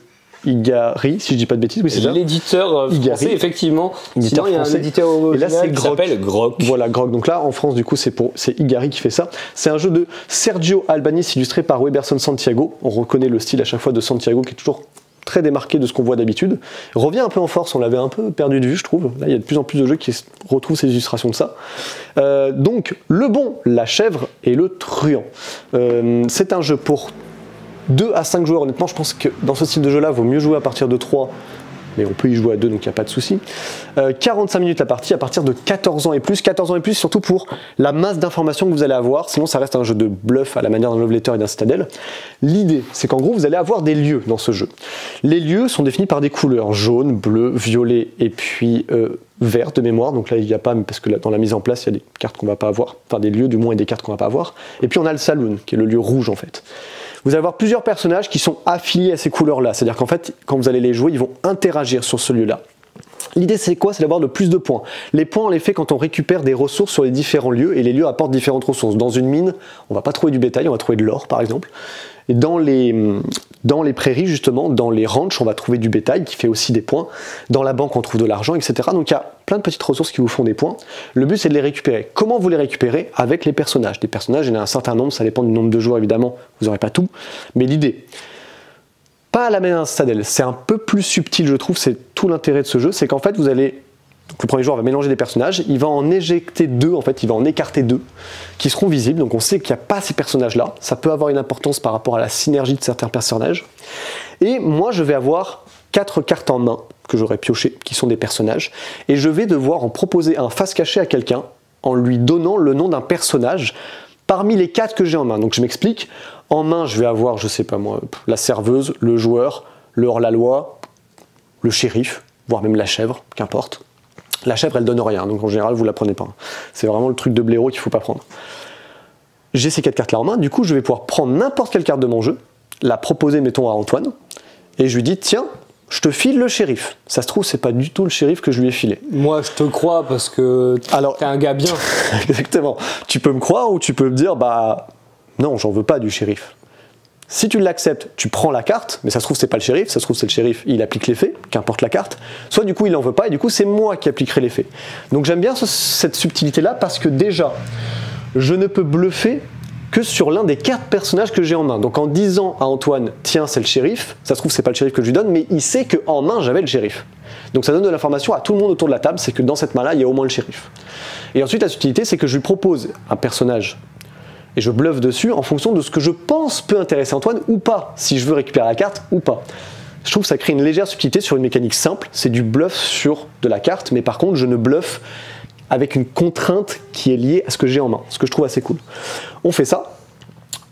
Igari, si je dis pas de bêtises, oui c'est ça. L'éditeur français, effectivement. Sinon, il y a un éditeur original qui s'appelle Grok. Voilà, Grok. Donc là, en France, du coup, c'est Igari qui fait ça. C'est un jeu de Sergio Albanese illustré par Weberson Santiago. On reconnaît le style à chaque fois de Santiago qui est toujours très démarqué de ce qu'on voit d'habitude. Il revient un peu en force, on l'avait un peu perdu de vue, je trouve. Là, il y a de plus en plus de jeux qui retrouvent ces illustrations de ça. Donc, le bon, la chèvre et le truand. C'est un jeu pour 2 à 5 joueurs, honnêtement, je pense que dans ce style de jeu-là, il vaut mieux jouer à partir de 3 mais on peut y jouer à 2, donc il n'y a pas de souci. 45 minutes la partie à partir de 14 ans et plus. 14 ans et plus surtout pour la masse d'informations que vous allez avoir, sinon ça reste un jeu de bluff à la manière d'un Love Letter et d'un Citadel. L'idée, c'est qu'en gros, vous allez avoir des lieux dans ce jeu. Les lieux sont définis par des couleurs, jaune, bleu, violet et puis vert de mémoire, donc là il n'y a pas, parce que là, dans la mise en place, il y a des cartes qu'on ne va pas avoir, enfin des lieux du moins et des cartes qu'on ne va pas avoir. Et puis on a le saloon, qui est le lieu rouge en fait. Vous allez avoir plusieurs personnages qui sont affiliés à ces couleurs-là, c'est-à-dire qu'en fait, quand vous allez les jouer, ils vont interagir sur ce lieu-là. L'idée c'est quoi? C'est d'avoir le plus de points. Les points on les fait quand on récupère des ressources sur les différents lieux, et les lieux apportent différentes ressources. Dans une mine, on va pas trouver du bétail, on va trouver de l'or par exemple. Et dans les prairies justement, dans les ranchs, on va trouver du bétail qui fait aussi des points. Dans la banque on trouve de l'argent, etc. Donc il y a plein de petites ressources qui vous font des points. Le but c'est de les récupérer. Comment vous les récupérez? Avec les personnages. Des personnages, il y en a un certain nombre, ça dépend du nombre de joueurs évidemment, vous n'aurez pas tout. Mais l'idée, pas à la manière d'un Citadel, c'est un peu plus subtil je trouve, c'est tout l'intérêt de ce jeu, c'est qu'en fait vous allez, donc le premier joueur va mélanger des personnages, il va en éjecter 2, en fait il va en écarter 2, qui seront visibles, donc on sait qu'il n'y a pas ces personnages là, ça peut avoir une importance par rapport à la synergie de certains personnages, et moi je vais avoir 4 cartes en main, que j'aurais pioché, qui sont des personnages, et je vais devoir en proposer un face cachée à quelqu'un, en lui donnant le nom d'un personnage, parmi les 4 que j'ai en main. Donc je m'explique, en main je vais avoir, je sais pas moi, la serveuse, le joueur, le hors-la-loi, le shérif, voire même la chèvre, qu'importe. La chèvre elle donne rien, donc en général vous la prenez pas. C'est vraiment le truc de blaireau qu'il faut pas prendre. J'ai ces 4 cartes là en main, du coup je vais pouvoir prendre n'importe quelle carte de mon jeu, la proposer mettons à Antoine, et je lui dis tiens, je te file le shérif. Ça se trouve, c'est pas du tout le shérif que je lui ai filé. Moi, je te crois parce que t'es un gars bien. Exactement. Tu peux me croire ou tu peux me dire, bah non, j'en veux pas du shérif. Si tu l'acceptes, tu prends la carte, mais ça se trouve, c'est pas le shérif, ça se trouve, c'est le shérif, il applique l'effet, qu'importe la carte. Soit du coup, il en veut pas et du coup, c'est moi qui appliquerai l'effet. Donc j'aime bien cette subtilité-là parce que déjà, je ne peux bluffer que sur l'un des 4 personnages que j'ai en main. Donc en disant à Antoine, tiens c'est le shérif, ça se trouve c'est pas le shérif que je lui donne, mais il sait qu'en main j'avais le shérif. Donc ça donne de l'information à tout le monde autour de la table, c'est que dans cette main-là, il y a au moins le shérif. Et ensuite la subtilité, c'est que je lui propose un personnage et je bluffe dessus en fonction de ce que je pense peut intéresser Antoine ou pas, si je veux récupérer la carte ou pas. Je trouve que ça crée une légère subtilité sur une mécanique simple, c'est du bluff sur de la carte, mais par contre je ne bluffe avec une contrainte qui est liée à ce que j'ai en main, ce que je trouve assez cool. On fait ça,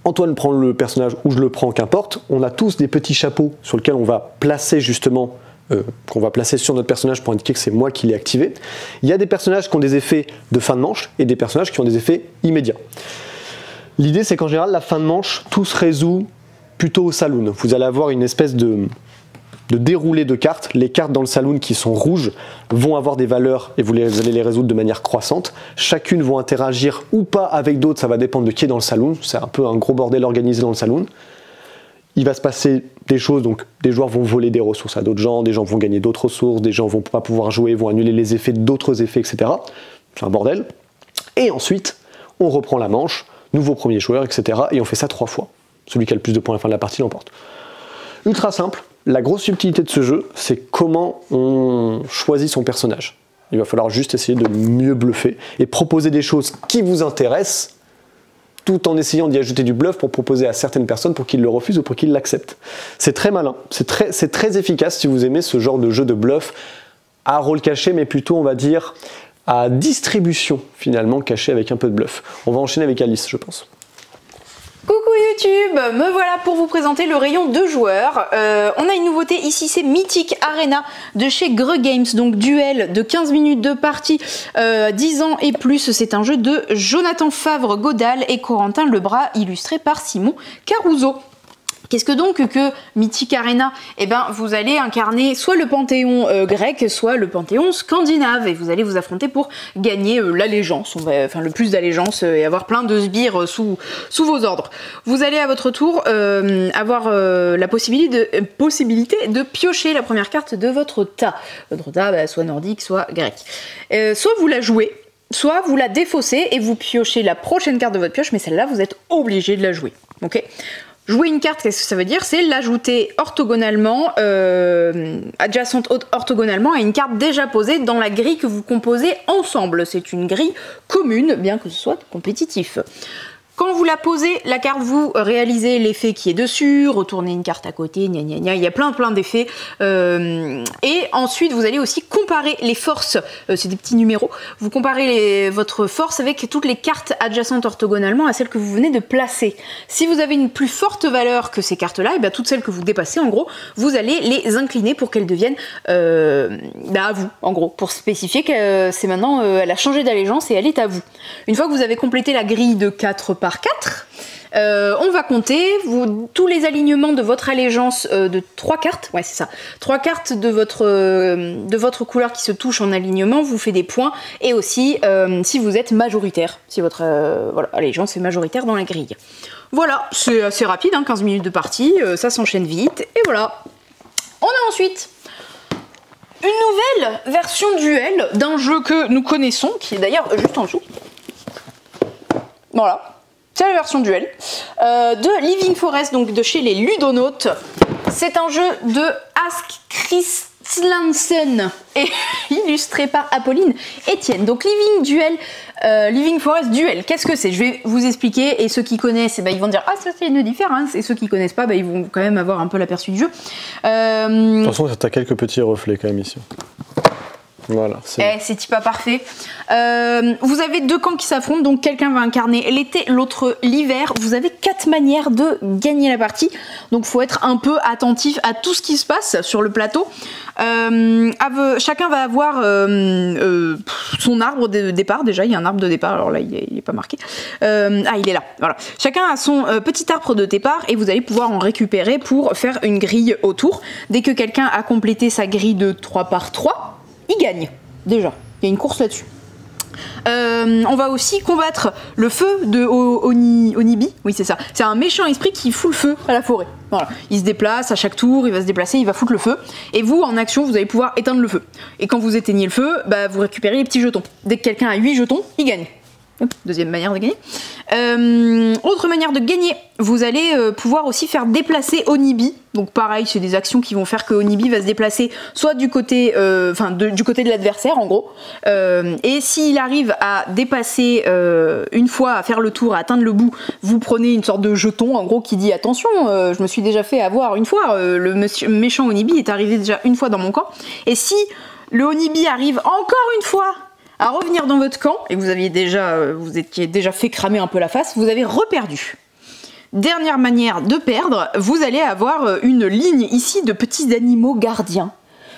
Antoine prend le personnage ou je le prends, qu'importe, on a tous des petits chapeaux sur lesquels on va placer justement, qu'on va placer sur notre personnage pour indiquer que c'est moi qui l'ai activé. Il y a des personnages qui ont des effets de fin de manche et des personnages qui ont des effets immédiats. L'idée c'est qu'en général la fin de manche, tout se résout plutôt au saloon. Vous allez avoir une espèce de déroulé de cartes. Les cartes dans le saloon qui sont rouges vont avoir des valeurs et vous allez les résoudre de manière croissante. Chacune vont interagir ou pas avec d'autres, ça va dépendre de qui est dans le saloon. C'est un peu un gros bordel organisé dans le saloon. Il va se passer des choses, donc des joueurs vont voler des ressources à d'autres gens, des gens vont gagner d'autres ressources, des gens vont pas pouvoir jouer, vont annuler les effets d'autres effets, etc. C'est un bordel. Et ensuite, on reprend la manche, nouveau premier joueur, etc. Et on fait ça 3 fois. Celui qui a le plus de points à la fin de la partie l'emporte. Ultra simple. La grosse subtilité de ce jeu, c'est comment on choisit son personnage. Il va falloir juste essayer de mieux bluffer et proposer des choses qui vous intéressent, tout en essayant d'y ajouter du bluff pour proposer à certaines personnes pour qu'ils le refusent ou pour qu'ils l'acceptent. C'est très malin, c'est très efficace si vous aimez ce genre de jeu de bluff à rôle caché, mais plutôt on va dire à distribution finalement caché avec un peu de bluff. On va enchaîner avec Alice, je pense. Coucou YouTube, me voilà pour vous présenter le rayon 2 joueurs. On a une nouveauté ici, c'est Mythic Arena de chez Greux Games, donc duel de 15 minutes de partie, 10 ans et plus. C'est un jeu de Jonathan Favre-Godal et Corentin Lebras, illustré par Simon Caruso. Qu'est-ce que donc que Mythic Arena? Eh ben, vous allez incarner soit le panthéon grec, soit le panthéon scandinave, et vous allez vous affronter pour gagner l'allégeance, enfin le plus d'allégeance et avoir plein de sbires sous vos ordres. Vous allez à votre tour avoir la possibilité de piocher la première carte de votre tas. Votre tas, soit nordique, soit grec. Soit vous la jouez, soit vous la défaussez et vous piochez la prochaine carte de votre pioche, mais celle-là, vous êtes obligé de la jouer. Ok ? Jouer une carte, qu'est-ce que ça veut dire? C'est l'ajouter orthogonalement, adjacente orthogonalement à une carte déjà posée dans la grille que vous composez ensemble. C'est une grille commune, bien que ce soit compétitif. Quand vous la posez, la carte, vous réalisez l'effet qui est dessus, retournez une carte à côté, gna gna gna, il y a plein d'effets. Et ensuite, vous allez aussi comparer les forces, c'est des petits numéros, vous comparez votre force avec toutes les cartes adjacentes orthogonalement à celles que vous venez de placer. Si vous avez une plus forte valeur que ces cartes-là, et bien toutes celles que vous dépassez, en gros, vous allez les incliner pour qu'elles deviennent à vous, en gros, pour spécifier que c'est maintenant, elle a changé d'allégeance et elle est à vous. Une fois que vous avez complété la grille de 4 par 4, on va compter tous les alignements de votre allégeance de 3 cartes, ouais c'est ça, 3 cartes de votre couleur qui se touchent en alignement, vous fait des points, et aussi si vous êtes majoritaire, si votre allégeance est majoritaire dans la grille. Voilà, c'est assez rapide, hein, 15 minutes de partie, ça s'enchaîne vite, et voilà. On a ensuite une nouvelle version duel d'un jeu que nous connaissons, qui est d'ailleurs juste en dessous. Voilà, c'est la version duel de Living Forest, donc de chez les Ludonautes. C'est un jeu de Ask Christiansen et illustré par Apolline Etienne. Donc Living Forest Duel, qu'est-ce que c'est? Je vais vous expliquer, et ceux qui connaissent, ils vont dire ah ça c'est une différence, et ceux qui connaissent pas, ils vont quand même avoir un peu l'aperçu du jeu. Attention, t'as quelques petits reflets quand même ici. Voilà, c'est pas parfait. Vous avez deux camps qui s'affrontent, donc quelqu'un va incarner l'été, l'autre l'hiver. Vous avez 4 manières de gagner la partie, donc faut être un peu attentif à tout ce qui se passe sur le plateau. Chacun va avoir son arbre de départ. Déjà il y a un arbre de départ, alors là il est pas marqué, il est là, voilà. Chacun a son petit arbre de départ, et vous allez pouvoir en récupérer pour faire une grille autour. Dès que quelqu'un a complété sa grille de 3 par 3, il gagne, déjà, il y a une course là-dessus. On va aussi combattre le feu de Onibi, oui c'est ça, c'est un méchant esprit qui fout le feu à la forêt. Voilà. Il se déplace à chaque tour, il va se déplacer, il va foutre le feu, et vous en action vous allez pouvoir éteindre le feu. Et quand vous éteignez le feu, vous récupérez les petits jetons. Dès que quelqu'un a 8 jetons, il gagne. Deuxième manière de gagner. Autre manière de gagner, vous allez pouvoir aussi faire déplacer Onibi. Donc pareil, c'est des actions qui vont faire que Onibi va se déplacer soit du côté, du côté de l'adversaire en gros. Et s'il arrive à dépasser une fois, à faire le tour, à atteindre le bout, vous prenez une sorte de jeton en gros qui dit attention, je me suis déjà fait avoir une fois, le méchant Onibi est arrivé déjà une fois dans mon camp. Et si le Onibi arrive encore une fois à revenir dans votre camp, et vous étiez déjà fait cramer un peu la face, vous avez reperdu. Dernière manière de perdre, vous allez avoir une ligne ici de petits animaux gardiens.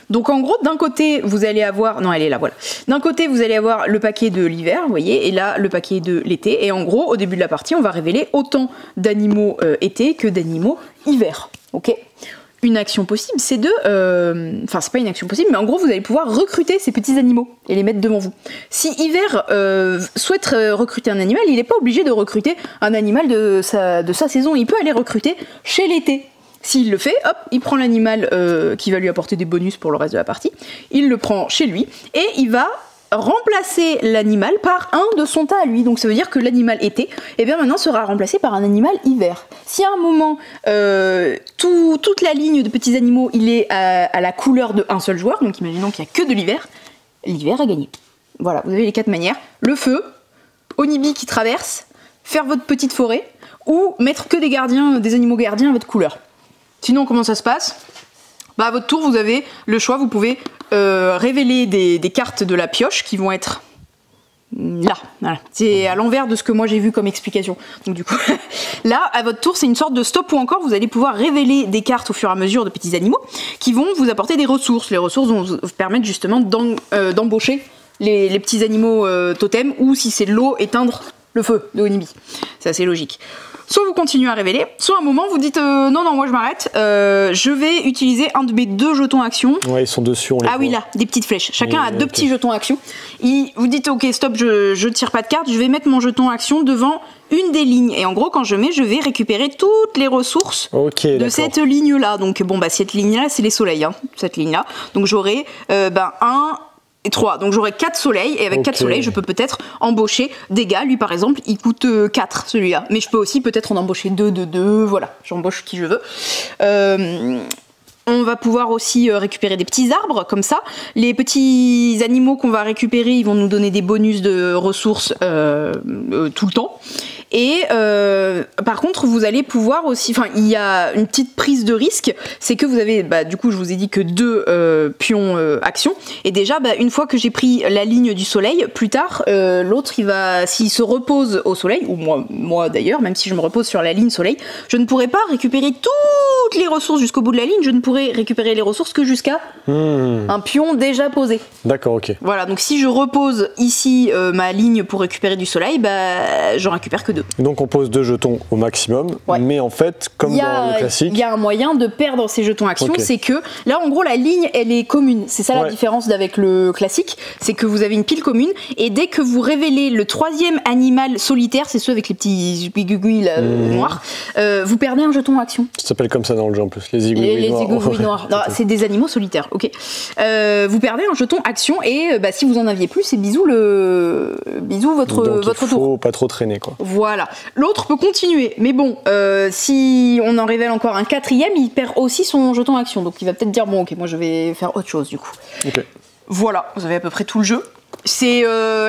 Donc en gros, d'un côté, vous allez avoir... Non, elle est là, voilà. D'un côté, vous allez avoir le paquet de l'hiver, vous voyez, et là, le paquet de l'été. Et en gros, au début de la partie, on va révéler autant d'animaux été que d'animaux hiver. Ok ? Une action possible, c'est de... Enfin, c'est pas une action possible, mais en gros, vous allez pouvoir recruter ces petits animaux et les mettre devant vous. Si Hiver souhaite recruter un animal, il n'est pas obligé de recruter un animal de sa saison. Il peut aller recruter chez l'été. S'il le fait, hop, il prend l'animal qui va lui apporter des bonus pour le reste de la partie, il le prend chez lui, et il va remplacer l'animal par un de son tas à lui. Donc ça veut dire que l'animal été, eh bien maintenant sera remplacé par un animal hiver. Si à un moment toute la ligne de petits animaux il est à la couleur de un seul joueur, donc imaginons qu'il n'y a que de l'hiver, l'hiver a gagné. Voilà, vous avez les 4 manières: le feu, Onibi qui traverse, faire votre petite forêt, ou mettre que des animaux gardiens à votre couleur. Sinon comment ça se passe? À votre tour vous avez le choix, vous pouvez révéler des cartes de la pioche qui vont être là, voilà. C'est à l'envers de ce que moi j'ai vu comme explication. Donc du coup, là, à votre tour, c'est une sorte de stop, ou encore vous allez pouvoir révéler des cartes au fur et à mesure de petits animaux qui vont vous apporter des ressources. Les ressources vont vous permettre justement d'embaucher les petits animaux totems, ou si c'est de l'eau, éteindre le feu de Onibi. C'est assez logique. Soit vous continuez à révéler, soit à un moment vous dites non, moi je m'arrête, je vais utiliser un de mes 2 jetons action. Ouais, ils sont dessus, on les voit. Oui, là, des petites flèches. Chacun a 2 petits jetons action. Vous dites ok, stop, je tire pas de carte, je vais mettre mon jeton action devant une des lignes. Et en gros, quand je vais récupérer toutes les ressources de cette ligne-là. Donc cette ligne-là, c'est les soleils, hein, cette ligne-là. Donc j'aurai 1 et 3, donc j'aurai 4 soleils, et avec 4 soleils je peux peut-être embaucher des gars. Lui par exemple il coûte 4 celui-là, mais je peux aussi peut-être en embaucher 2, voilà, j'embauche qui je veux. On va pouvoir aussi récupérer des petits arbres comme ça. Les petits animaux qu'on va récupérer, ils vont nous donner des bonus de ressources tout le temps. Et par contre, vous allez pouvoir aussi, enfin, il y a une petite prise de risque, c'est que vous avez, du coup, je vous ai dit que 2 pions action. Et déjà, une fois que j'ai pris la ligne du soleil, plus tard, l'autre, s'il se repose au soleil, ou moi d'ailleurs, même si je me repose sur la ligne soleil, je ne pourrai pas récupérer toutes les ressources jusqu'au bout de la ligne, je ne pourrai récupérer les ressources que jusqu'à un pion déjà posé. D'accord, ok. Voilà, donc si je repose ici ma ligne pour récupérer du soleil, j'en récupère que 2. Donc on pose 2 jetons au maximum, mais en fait, comme dans le classique... Il y a un moyen de perdre ces jetons action, c'est que là en gros la ligne elle est commune, c'est ça la différence avec le classique, c'est que vous avez une pile commune et dès que vous révélez le 3e animal solitaire, c'est ceux avec les petits zigouigouis noirs, vous perdez un jeton action. Ça s'appelle comme ça dans le jeu en plus, les zigouigouis noirs. Les zigouigouis noirs, non, c'est des animaux solitaires, ok. Vous perdez un jeton action et si vous en aviez plus, c'est bisous votre Donc, votre il faut tour. pas trop traîner quoi. Voilà. L'autre peut continuer, mais bon, si on en révèle encore un 4e, il perd aussi son jeton action, donc il va peut-être dire bon ok, moi je vais faire autre chose du coup. Ok. Voilà, vous avez à peu près tout le jeu.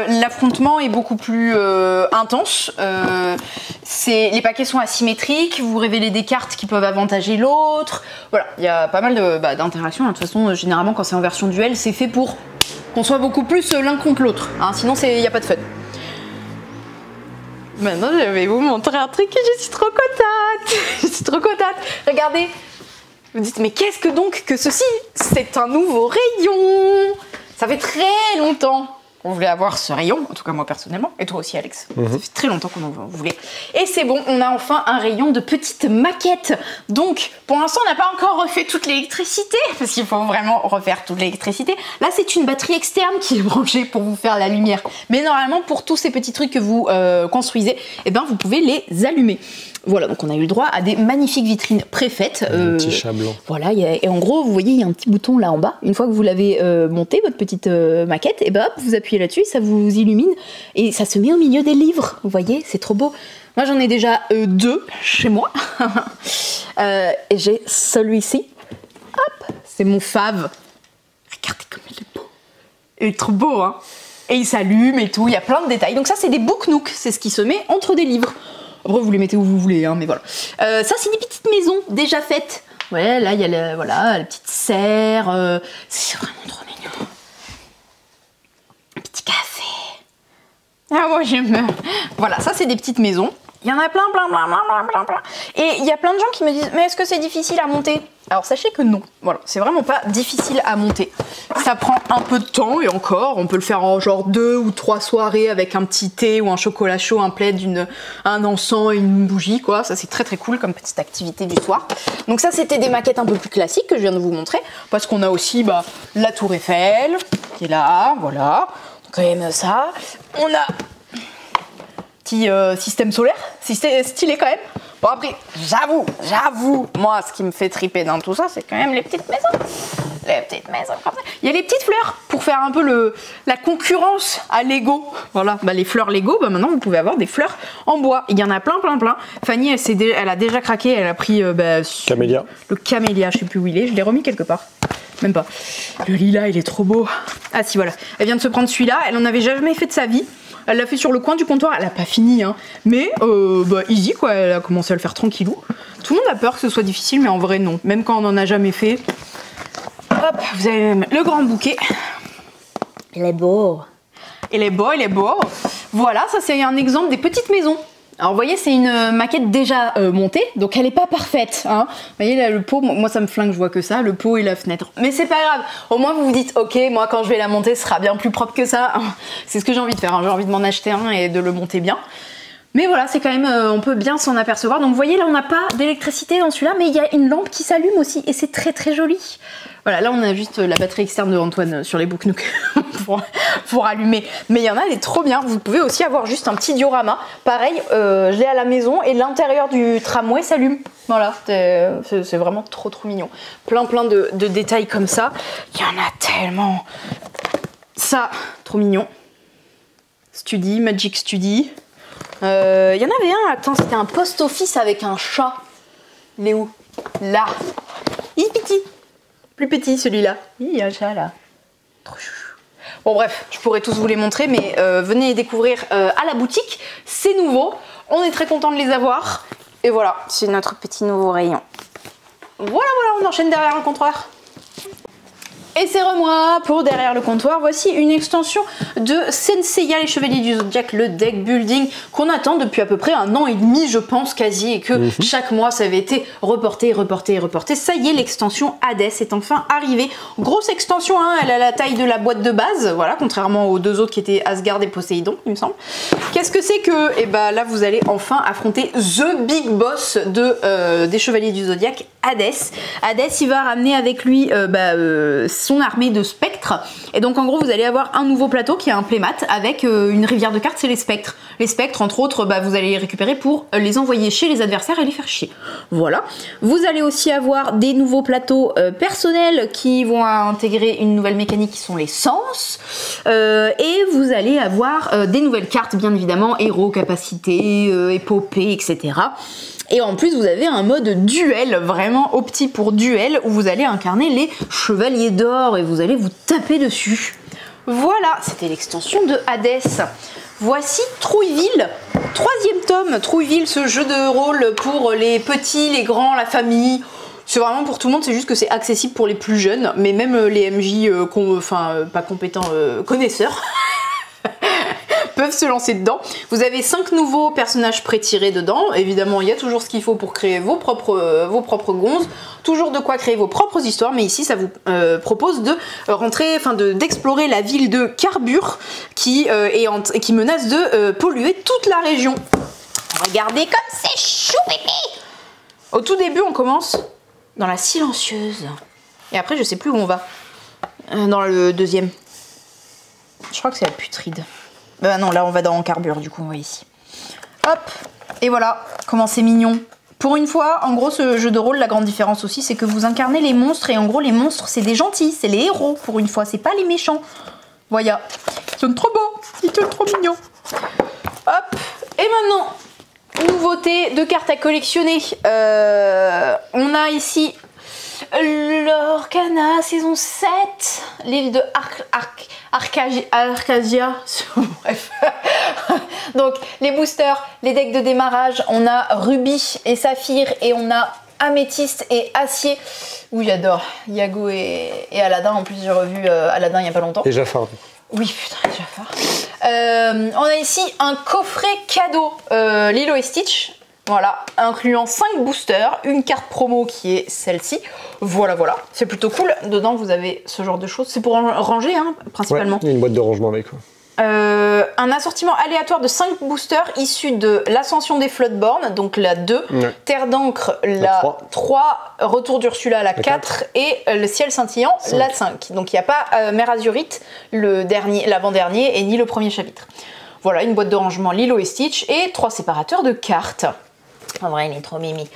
L'affrontement est beaucoup plus intense. Les paquets sont asymétriques. Vous révélez des cartes qui peuvent avantager l'autre. Voilà, il y a pas mal d'interactions. De toute façon, généralement, quand c'est en version duel, c'est fait pour qu'on soit beaucoup plus l'un contre l'autre. Hein, sinon, il n'y a pas de fun. Maintenant, je vais vous montrer un truc et je suis trop contente. Je suis trop contente. Regardez. Vous dites, mais qu'est-ce que donc que ceci? C'est un nouveau rayon. Ça fait très longtemps qu'on voulait avoir ce rayon, en tout cas moi personnellement, et toi aussi Alex, ça fait très longtemps qu'on en voulait. Et c'est bon, on a enfin un rayon de petites maquettes. Donc pour l'instant on n'a pas encore refait toute l'électricité, parce qu'il faut vraiment refaire toute l'électricité. Là c'est une batterie externe qui est branchée pour vous faire la lumière. Mais normalement pour tous ces petits trucs que vous construisez, vous pouvez les allumer. Voilà, donc on a eu le droit à des magnifiques vitrines préfaites. Un petit chat blanc. Voilà, et en gros, vous voyez, il y a un petit bouton là en bas. Une fois que vous l'avez monté, votre petite maquette, et hop, vous appuyez là-dessus, ça vous illumine et ça se met au milieu des livres. Vous voyez, c'est trop beau. Moi, j'en ai déjà 2 chez moi. Et j'ai celui-ci. Hop, c'est mon fave. Regardez comme il est beau. Il est trop beau, hein. Et il s'allume et tout, il y a plein de détails. Donc ça, c'est des book nooks, c'est ce qui se met entre des livres. Après, vous les mettez où vous voulez, hein, mais voilà. Ça, c'est des petites maisons déjà faites. Ouais, là, il y a la petite serre. C'est vraiment trop mignon. Un petit café. Ah, moi, j'aime. Voilà, ça, c'est des petites maisons. Il y en a plein. Et il y a plein de gens qui me disent, mais est-ce que c'est difficile à monter? Alors sachez que non, voilà, c'est vraiment pas difficile à monter. Ça prend un peu de temps et encore, on peut le faire en genre 2 ou 3 soirées avec un petit thé ou un chocolat chaud, un plaid, un encens et une bougie, quoi. Ça c'est très très cool comme petite activité du soir. Donc ça c'était des maquettes un peu plus classiques que je viens de vous montrer, parce qu'on a aussi la tour Eiffel qui est là, voilà. Donc quand même ça. On a petit système solaire, stylé quand même. Bon après, j'avoue, moi ce qui me fait triper dans tout ça, c'est quand même les petites maisons. Les petites maisons comme ça. Il y a les petites fleurs pour faire un peu la concurrence à Lego. Voilà, les fleurs Lego, maintenant vous pouvez avoir des fleurs en bois. Il y en a plein. Fanny, elle a déjà craqué, elle a pris Camélia. Le camélia, je sais plus où il est, je l'ai remis quelque part. Même pas. Le lilas, il est trop beau. Ah si, voilà. Elle vient de se prendre celui-là, elle en avait jamais fait de sa vie. Elle l'a fait sur le coin du comptoir, elle a pas fini, hein. Mais easy quoi, elle a commencé à le faire tranquillou. Tout le monde a peur que ce soit difficile, mais en vrai non. Même quand on en a jamais fait. Hop, vous avez même le grand bouquet. Il est beau. Voilà, ça c'est un exemple des petites maisons. Alors vous voyez, c'est une maquette déjà montée, donc elle est pas parfaite, hein. Vous voyez là le pot, moi ça me flingue, je vois que ça, le pot et la fenêtre. Mais c'est pas grave, au moins vous vous dites, ok, moi quand je vais la monter, ce sera bien plus propre que ça. C'est ce que j'ai envie de faire, hein. J'ai envie de m'en acheter un et de le monter bien. Mais voilà, c'est quand même, on peut bien s'en apercevoir. Donc vous voyez, là on n'a pas d'électricité dans celui-là, mais il y a une lampe qui s'allume aussi, et c'est très très joli. Voilà, là on a juste la batterie externe de Antoine sur les book nooks pour allumer. Mais il y en a des trop bien. Vous pouvez aussi avoir juste un petit diorama. Pareil, je l'ai à la maison et l'intérieur du tramway s'allume. Voilà, c'est vraiment trop mignon. Plein de détails comme ça. Il y en a tellement. Ça, trop mignon. Study, Magic Study. Il y en avait un, attends, c'était un post-office avec un chat. Il est où? Là. Il est petit. Plus petit celui-là. Il y a un chat là. Trop chou. Bon bref, je pourrais tous vous les montrer, mais venez découvrir à la boutique, c'est nouveau. On est très content de les avoir. Et voilà, c'est notre petit nouveau rayon. Voilà, on enchaîne derrière le comptoir. Et c'est moi pour derrière le comptoir. Voici une extension de Senseiya les Chevaliers du Zodiaque, le deck building qu'on attend depuis à peu près 1 an et demi, je pense, quasi, et que chaque mois ça avait été reporté. Ça y est, l'extension Hades est enfin arrivée. Grosse extension, hein, elle a la taille de la boîte de base, voilà, contrairement aux 2 autres qui étaient Asgard et Poséidon, il me semble. Qu'est-ce que c'est que, et bah là vous allez enfin affronter The Big Boss des Chevaliers du Zodiaque, Hades. Hades, il va ramener avec lui son armée de spectres, et donc en gros vous allez avoir un nouveau plateau qui est un playmat avec une rivière de cartes, c'est les spectres. Les spectres, entre autres, vous allez les récupérer pour les envoyer chez les adversaires et les faire chier. Voilà. Vous allez aussi avoir des nouveaux plateaux personnels qui vont intégrer une nouvelle mécanique qui sont les sens, et vous allez avoir des nouvelles cartes, bien évidemment, héros, capacités, épopées, etc. Et en plus, vous avez un mode duel, vraiment opti pour duel, où vous allez incarner les chevaliers d'or et vous allez vous taper dessus. Voilà, c'était l'extension de Hades. Voici Trouilleville, 3e tome. Trouilleville, ce jeu de rôle pour les petits, les grands, la famille. C'est vraiment pour tout le monde, c'est juste que c'est accessible pour les plus jeunes, mais même les MJ, pas compétents, connaisseurs. Peuvent se lancer dedans. Vous avez 5 nouveaux personnages pré-tirés dedans. Évidemment, il y a toujours ce qu'il faut pour créer vos propres gonzes. Toujours de quoi créer vos propres histoires. Mais ici, ça vous propose de rentrer, d'explorer la ville de Carbure qui menace de polluer toute la région. Regardez comme c'est chou bébé. Au tout début, on commence dans la silencieuse. Et après, je sais plus où on va. Dans le 2e. Je crois que c'est la putride. Non, là on va dans Carbure, du coup on va ici. Hop, et voilà, comment c'est mignon. Pour une fois, en gros, ce jeu de rôle, la grande différence aussi, c'est que vous incarnez les monstres, et en gros les monstres c'est des gentils, c'est les héros pour une fois, c'est pas les méchants. Voilà, ils sont trop beaux, ils sont trop mignons. Hop, et maintenant, nouveauté de cartes à collectionner. On a ici l'Orcana saison 7, livre de Arcadia. Bref. Donc les boosters, les decks de démarrage, on a Rubis et Saphir, et on a Améthyste et Acier. Oui, j'adore Yago et Aladdin. En plus, j'ai revu Aladdin il n'y a pas longtemps. Et Jafar. Oui, putain, Jafar. On a ici un coffret cadeau Lilo et Stitch. Voilà, incluant 5 boosters, une carte promo qui est celle-ci. Voilà, c'est plutôt cool. Dedans, vous avez ce genre de choses. C'est pour ranger, hein, principalement. Ouais, il y a une boîte de rangement avec. Quoi. Un assortiment aléatoire de 5 boosters issus de l'Ascension des Floodborn, donc la 2, Terre d'encre, la 3, Retour d'Ursula, la 4, et le Ciel scintillant, la 5. Donc il n'y a pas Mère Azurite, l'avant-dernier, et ni le premier chapitre. Voilà, une boîte de rangement Lilo et Stitch, et 3 séparateurs de cartes. En vrai, il est trop mimi.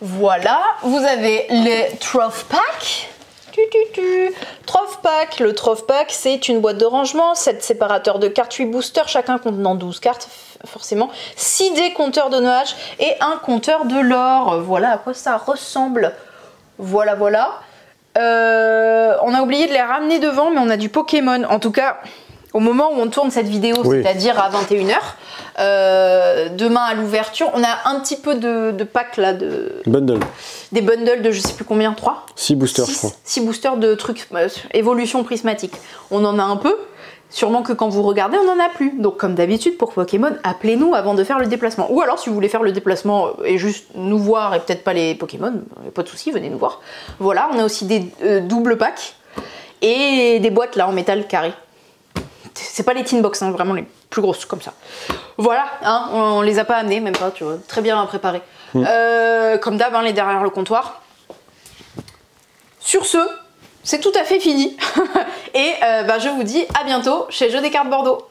Voilà, vous avez les Troph Pack. Troph Pack. Le Troph Pack, c'est une boîte de rangement, 7 séparateurs de cartes, 8 boosters, chacun contenant 12 cartes, forcément. 6 dés compteurs de nuages et un compteur de l'or. Voilà à quoi ça ressemble. Voilà. On a oublié de les ramener devant, mais on a du Pokémon. En tout cas, au moment où on tourne cette vidéo, c'est-à-dire à 21h, demain à l'ouverture, on a un petit peu de packs là, des bundles de je sais plus combien, 3 6 boosters, je crois. 6 boosters de trucs évolution prismatique. On en a un peu, sûrement que quand vous regardez, on n'en a plus. Donc comme d'habitude pour Pokémon, appelez-nous avant de faire le déplacement. Ou alors si vous voulez faire le déplacement et juste nous voir et peut-être pas les Pokémon, pas de soucis, venez nous voir. Voilà, on a aussi des doubles packs et des boîtes là en métal carré. C'est pas les tin box, hein, vraiment les plus grosses comme ça. Voilà, hein, on les a pas amenés, même pas, tu vois, très bien préparés. Comme d'hab, hein, les derrière le comptoir. Sur ce, c'est tout à fait fini. Et je vous dis à bientôt chez Jeux des cartes Bordeaux.